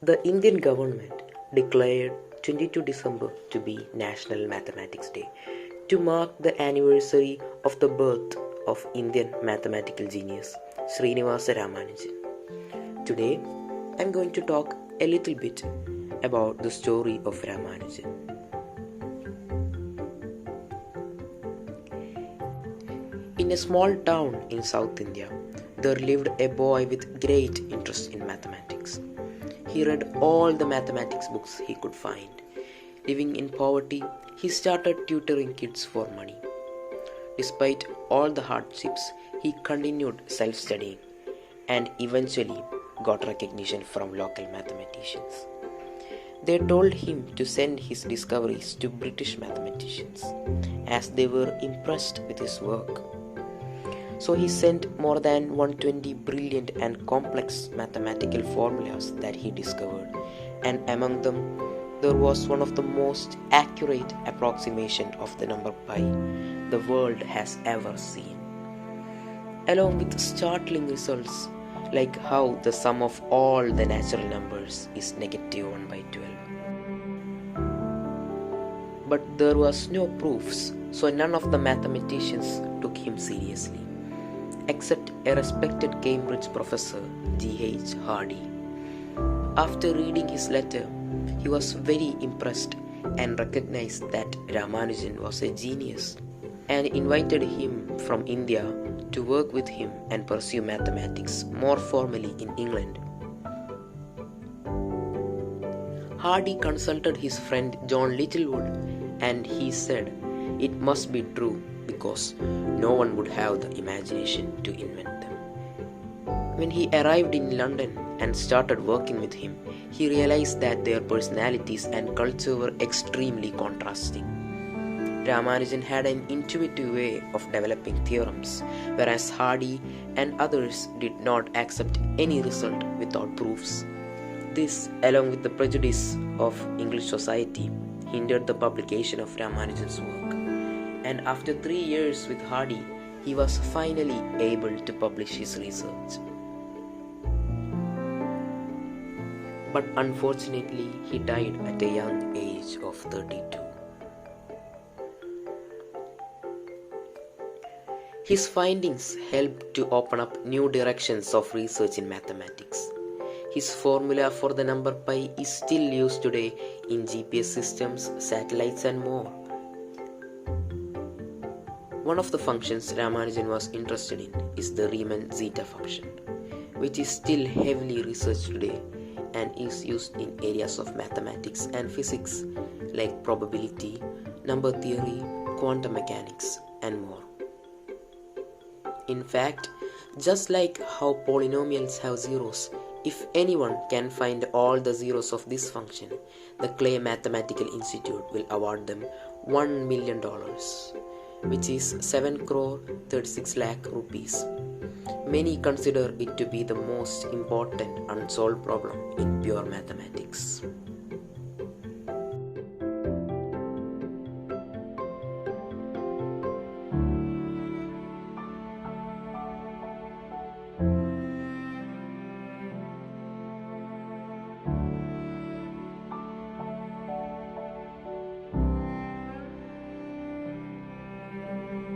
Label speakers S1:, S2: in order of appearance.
S1: The Indian government declared 22 December to be National Mathematics Day to mark the anniversary of the birth of Indian mathematical genius Srinivasa Ramanujan. Today, I am going to talk a little bit about the story of Ramanujan. In a small town in South India, there lived a boy with great interest in mathematics. He read all the mathematics books he could find. Living in poverty, he started tutoring kids for money. Despite all the hardships, he continued self-studying and eventually got recognition from local mathematicians. They told him to send his discoveries to British mathematicians as they were impressed with his work. So he sent more than 120 brilliant and complex mathematical formulas that he discovered, and among them there was one of the most accurate approximation of the number pi the world has ever seen, along with startling results like how the sum of all the natural numbers is negative 1 by 12. But there was no proofs, so none of the mathematicians took him seriously, except a respected Cambridge professor, G.H. Hardy. After reading his letter, he was very impressed and recognized that Ramanujan was a genius and invited him from India to work with him and pursue mathematics more formally in England. Hardy consulted his friend John Littlewood, and he said it must be true because no one would have the imagination to invent them. When he arrived in London and started working with him, he realized that their personalities and culture were extremely contrasting. Ramanujan had an intuitive way of developing theorems, whereas Hardy and others did not accept any result without proofs. This, along with the prejudice of English society, hindered the publication of Ramanujan's work. And after 3 years with Hardy, he was finally able to publish his research. But unfortunately, he died at a young age of 32. His findings helped to open up new directions of research in mathematics. His formula for the number pi is still used today in GPS systems, satellites, and more. One of the functions Ramanujan was interested in is the Riemann zeta function, which is still heavily researched today and is used in areas of mathematics and physics like probability, number theory, quantum mechanics, and more. In fact, just like how polynomials have zeros, if anyone can find all the zeros of this function, the Clay Mathematical Institute will award them $1 million, which is 7 crore 36 lakh rupees. Many consider it to be the most important unsolved problem in pure mathematics.